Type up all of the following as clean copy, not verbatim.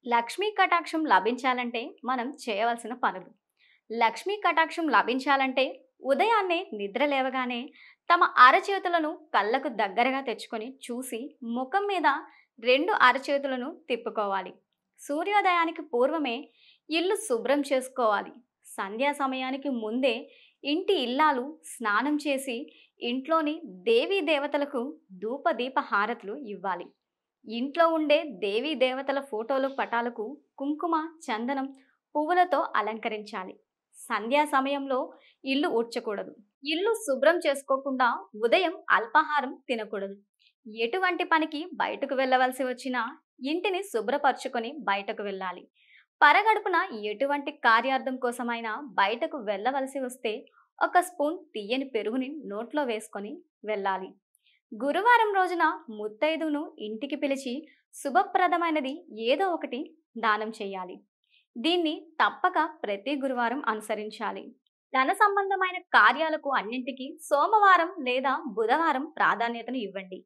లక్ష్మీ కటాక్షం లభించాలంటే మనం చేయవలసిన పనులు. లక్ష్మీ కటాక్షం లభించాలంటే ఉదయాన్నే నిద్ర లేవగానే తమ అరచేతులను కళ్ళకు దగ్గరగా తెచ్చుకొని చూసి ముఖం మీద రెండు అరచేతులను తిప్పుకోవాలి. సూర్యోదయానికి పూర్వమే ఇల్లు శుభ్రం చేసుకోవాలి. సంధ్యా సమయానికి ముందే ఇంటి ఇల్లాలు స్నానం చేసి ఇంట్లోని దేవీ దేవతలకు ధూపదీప హారతులు ఇవ్వాలి. ఇంట్లో ఉండే దేవీ దేవతల ఫోటోలు పటాలకు కుంకుమ, చందనం, పువ్వులతో అలంకరించాలి. సంధ్యా సమయంలో ఇల్లు ఊడ్చకూడదు. ఇల్లు శుభ్రం చేసుకోకుండా ఉదయం అల్పాహారం తినకూడదు. ఎటువంటి పనికి బయటకు వెళ్ళవలసి వచ్చినా ఇంటిని శుభ్రపరచుకొని బయటకు వెళ్ళాలి. పరగడుపున ఎటువంటి కార్యార్థం కోసమైనా బయటకు వెళ్ళవలసి వస్తే ఒక స్పూన్ తియ్యని పెరుగుని నోట్లో వేసుకొని వెళ్ళాలి. గురువారం రోజున ముత్తైదువును ఇంటికి పిలిచి శుభప్రదమైనది ఏదో ఒకటి దానం చేయాలి. దీన్ని తప్పక ప్రతి గురువారం అనుసరించాలి. ధన సంబంధమైన కార్యాలకు అన్నింటికీ సోమవారం లేదా బుధవారం ప్రాధాన్యతను ఇవ్వండి.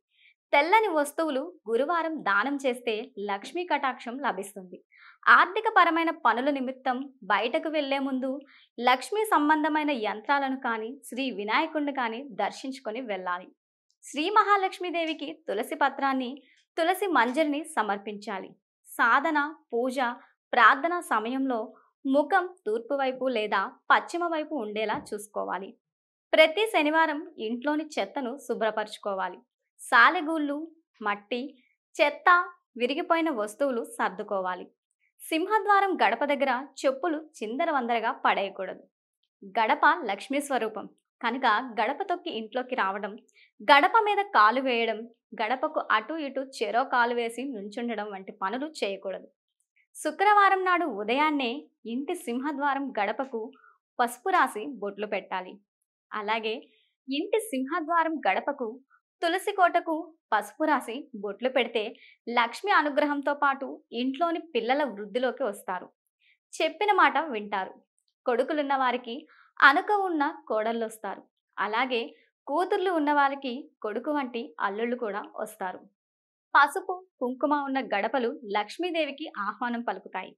తెల్లని వస్తువులు గురువారం దానం చేస్తే లక్ష్మీ కటాక్షం లభిస్తుంది. ఆర్థిక పరమైన పనుల నిమిత్తం బయటకు వెళ్లే ముందు లక్ష్మీ సంబంధమైన యంత్రాలను కానీ శ్రీ వినాయకుడిని కానీ దర్శించుకొని వెళ్ళాలి. శ్రీ మహాలక్ష్మీదేవికి తులసి పత్రాన్ని, తులసి మంజరిని సమర్పించాలి. సాధన, పూజ, ప్రార్థన సమయంలో ముఖం తూర్పు వైపు లేదా పశ్చిమ వైపు ఉండేలా చూసుకోవాలి. ప్రతి శనివారం ఇంట్లోని చెత్తను శుభ్రపరచుకోవాలి. సాలెగూళ్ళు, మట్టి, చెత్త, విరిగిపోయిన వస్తువులు సర్దుకోవాలి. సింహద్వారం గడప దగ్గర చెప్పులు చిందరవందరగా పడేయకూడదు. గడప లక్ష్మీ స్వరూపం కనుక గడప తొక్కి ఇంట్లోకి రావడం, గడప మీద కాలు వేయడం, గడపకు అటు ఇటు చెరో కాలు వేసి నుంచుండడం వంటి పనులు చేయకూడదు. శుక్రవారం నాడు ఉదయాన్నే ఇంటి సింహద్వారం గడపకు పసుపు రాసి బొట్లు పెట్టాలి. అలాగే ఇంటి సింహద్వారం గడపకు తులసి కోటకు పసుపు రాసి బొట్లు పెడితే లక్ష్మి అనుగ్రహంతో పాటు ఇంట్లోని పిల్లల వృద్ధిలోకి వస్తారు. చెప్పిన మాట వింటారు. కొడుకులున్న వారికి అనుక ఉన్న కోడళ్ళొస్తారు. అలాగే కూతుర్లు ఉన్న వారికి కొడుకు వంటి అల్లుళ్ళు కూడా వస్తారు. పసుపు, కుంకుమ ఉన్న గడపలు లక్ష్మీదేవికి ఆహ్వానం పలుకుతాయి.